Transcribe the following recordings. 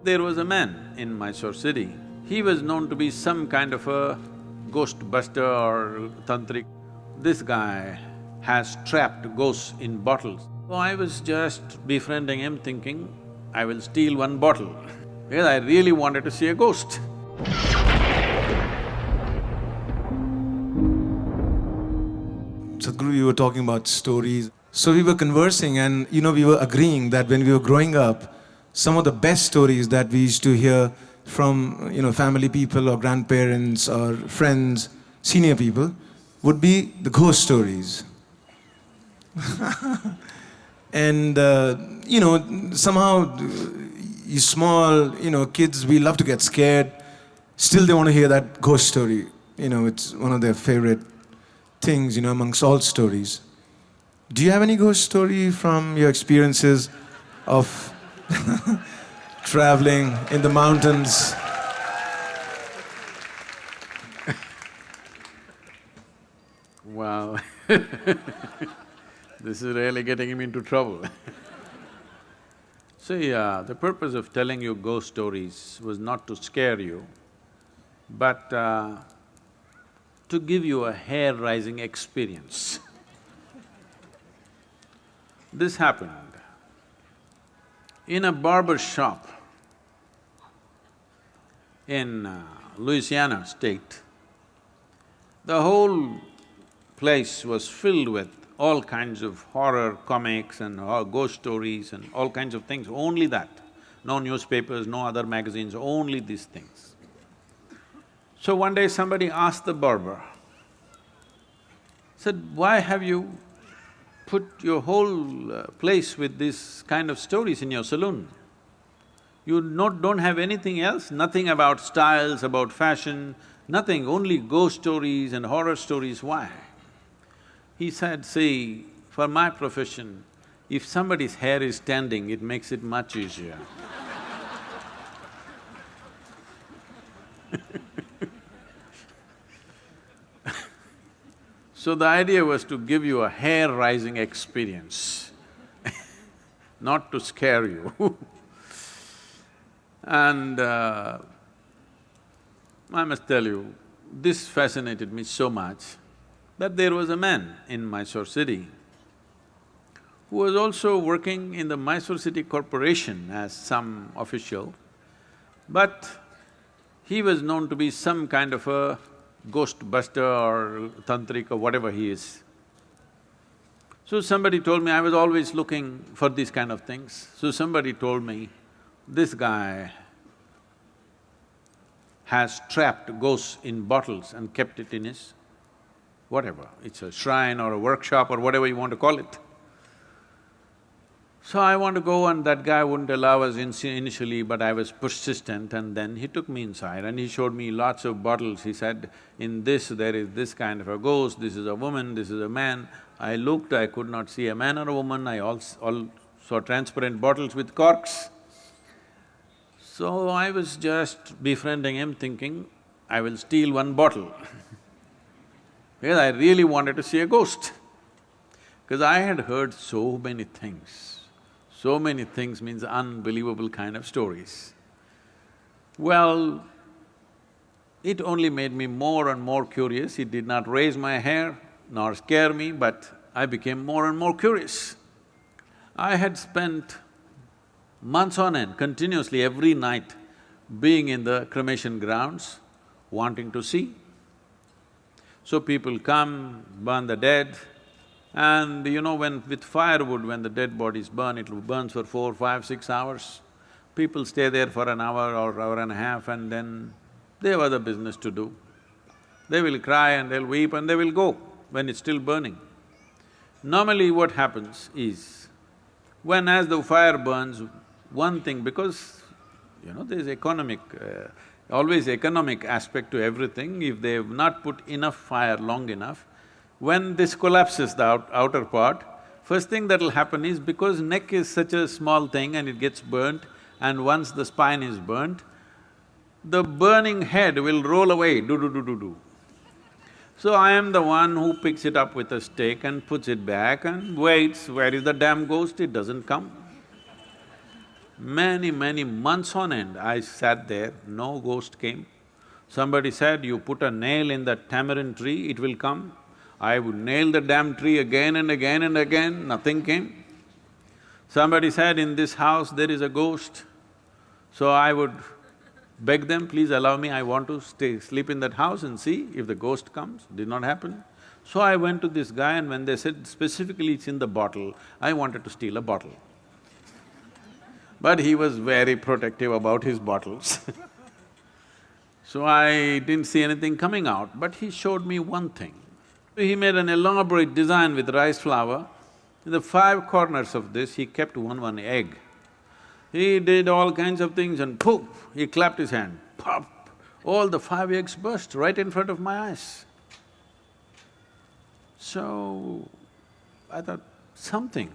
There was a man in Mysore city. He was known to be some kind of a ghost buster or tantric. This guy has trapped ghosts in bottles. So I was just befriending him thinking, I will steal one bottle because I really wanted to see a ghost. Sadhguru, you were talking about stories. So we were conversing and we were agreeing that when we were growing up, some of the best stories that we used to hear from family people or grandparents or friends, senior people, would be the ghost stories. And somehow you small, kids, we love to get scared. Still they want to hear that ghost story. It's one of their favorite things, amongst all stories. Do you have any ghost story from your experiences of traveling in the mountains? Wow this is really getting him into trouble See, the purpose of telling you ghost stories was not to scare you, but to give you a hair-raising experience. This happened in a barber shop in Louisiana state. The whole place was filled with all kinds of horror comics and ghost stories and all kinds of things, only that. No newspapers, no other magazines, only these things. So one day somebody asked the barber, said, "Why have you put your whole place with this kind of stories in your saloon? You don't have anything else, nothing about styles, about fashion, nothing, only ghost stories and horror stories, why?" He said, "See, for my profession, if somebody's hair is standing, it makes it much easier." So the idea was to give you a hair-raising experience not to scare you And I must tell you, this fascinated me so much that there was a man in Mysore city who was also working in the Mysore City Corporation as some official, but he was known to be some kind of a ghost buster or tantric or whatever he is. So somebody told me, I was always looking for these kind of things, so somebody told me, this guy has trapped ghosts in bottles and kept it in his whatever, it's a shrine or a workshop or whatever you want to call it. So I want to go and that guy wouldn't allow us initially, but I was persistent and then he took me inside and he showed me lots of bottles. He said, in this there is this kind of a ghost, this is a woman, this is a man. I looked, I could not see a man or a woman, I all saw transparent bottles with corks. So I was just befriending him thinking, I will steal one bottle because I really wanted to see a ghost. Because I had heard so many things. So many things means unbelievable kind of stories. Well, it only made me more and more curious. It did not raise my hair nor scare me, but I became more and more curious. I had spent months on end, continuously every night, being in the cremation grounds, wanting to see. So people come, burn the dead, and when with firewood, when the dead bodies burn, it burns for 4, 5, 6 hours. People stay there for an hour or hour and a half and then they have other business to do. They will cry and they'll weep and they will go when it's still burning. Normally what happens is, when as the fire burns, one thing, because there's always economic aspect to everything. If they've not put enough fire long enough, when this collapses, the outer part, first thing that'll happen is, because neck is such a small thing and it gets burnt, and once the spine is burnt, the burning head will roll away, do-do-do-do-do. So I am the one who picks it up with a stick and puts it back and waits, where is the damn ghost? It doesn't come. Many months on end, I sat there, no ghost came. Somebody said, you put a nail in that tamarind tree, it will come. I would nail the damn tree again and again and again, nothing came. Somebody said, in this house there is a ghost. So I would beg them, please allow me, I want to sleep in that house and see if the ghost comes. Did not happen. So I went to this guy, and when they said specifically it's in the bottle, I wanted to steal a bottle. But he was very protective about his bottles So I didn't see anything coming out, but he showed me one thing. He made an elaborate design with rice flour. In the 5 corners of this, he kept one egg. He did all kinds of things and poof, he clapped his hand, pop! All the 5 eggs burst right in front of my eyes. So, I thought, something.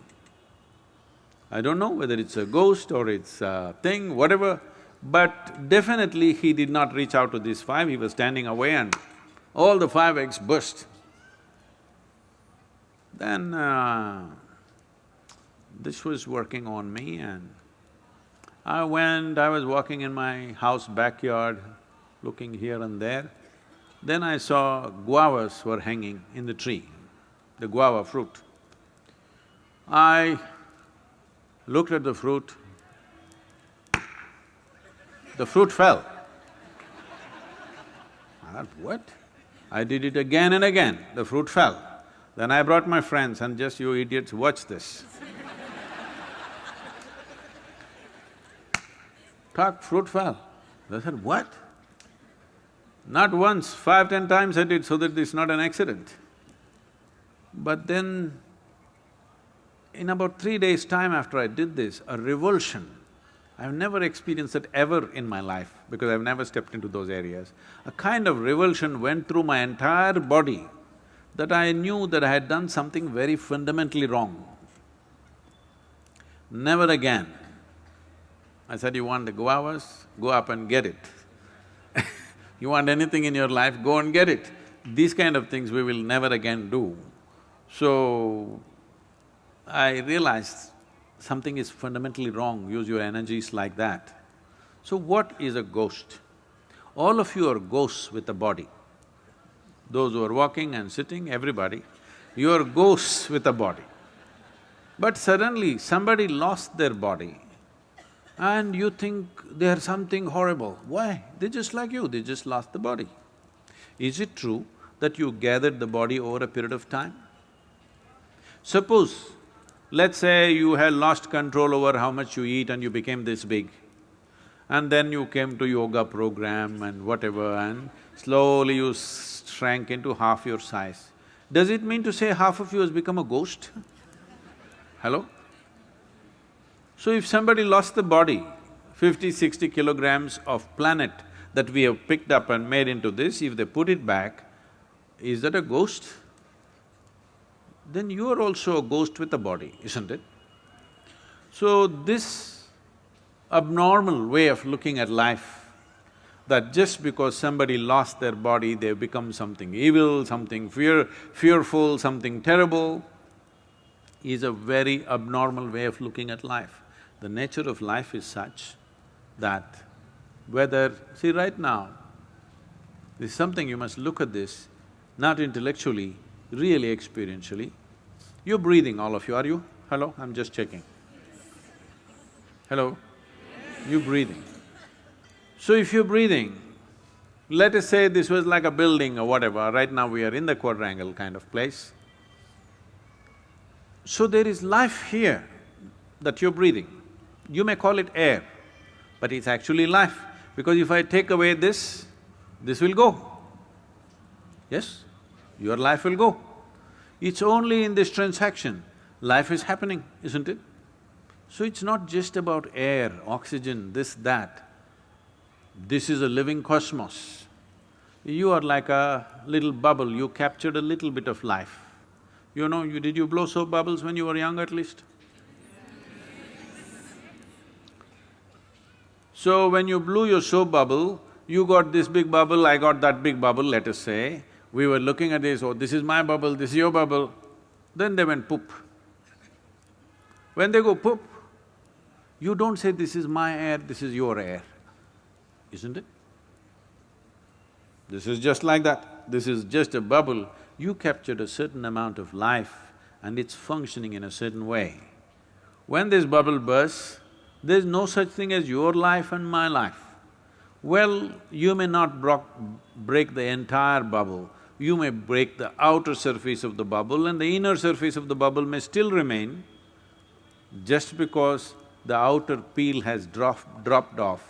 I don't know whether it's a ghost or it's a thing, whatever, but definitely he did not reach out to these 5, he was standing away and all the 5 eggs burst. Then this was working on me, and I was walking in my house backyard, looking here and there. Then I saw guavas were hanging in the tree, the guava fruit. I looked at the fruit fell. I thought, what? I did it again and again, the fruit fell. Then I brought my friends and just, you idiots, watch this. Talk, fruit fell. They said, what? Not once, 5, 10 times I did so that it's not an accident. But then, in about 3 days' time after I did this, a revulsion, I've never experienced it ever in my life because I've never stepped into those areas. A kind of revulsion went through my entire body that I knew that I had done something very fundamentally wrong. Never again. I said, you want the guavas? Go up and get it. You want anything in your life, go and get it. These kind of things we will never again do. So, I realized something is fundamentally wrong, use your energies like that. So what is a ghost? All of you are ghosts with a body. Those who are walking and sitting, everybody, you are ghosts with a body. But suddenly somebody lost their body and you think they are something horrible. Why? They're just like you, they just lost the body. Is it true that you gathered the body over a period of time? Suppose, let's say you had lost control over how much you eat and you became this big, and then you came to yoga program and whatever, and slowly you shrank into half your size. Does it mean to say half of you has become a ghost? Hello? So if somebody lost the body, 50, 60 kilograms of planet that we have picked up and made into this, if they put it back, is that a ghost? Then you are also a ghost with a body, isn't it? So this abnormal way of looking at life, that just because somebody lost their body, they've become something evil, something fearful, something terrible, is a very abnormal way of looking at life. The nature of life is such that whether… See, right now, this is something you must look at this, not intellectually, really experientially. You're breathing, all of you, are you? Hello? I'm just checking. Hello? You're breathing. So if you're breathing, let us say this was like a building or whatever, right now we are in the quadrangle kind of place. So there is life here that you're breathing. You may call it air, but it's actually life, because if I take away this will go. Yes? Your life will go. It's only in this transaction, life is happening, isn't it? So it's not just about air, oxygen, this, that. This is a living cosmos. You are like a little bubble, you captured a little bit of life. You know, did you blow soap bubbles when you were young at least? So when you blew your soap bubble, you got this big bubble, I got that big bubble, let us say. We were looking at this, oh, this is my bubble, this is your bubble. Then they went poop. When they go poop, You don't say, this is my air, this is your air, isn't it? This is just like that. This is just a bubble. You captured a certain amount of life and it's functioning in a certain way. When this bubble bursts, there's no such thing as your life and my life. Well, you may not break the entire bubble, you may break the outer surface of the bubble and the inner surface of the bubble may still remain. Just because the outer peel has dropped off,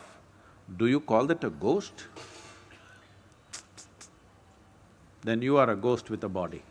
do you call that a ghost? Then you are a ghost with a body.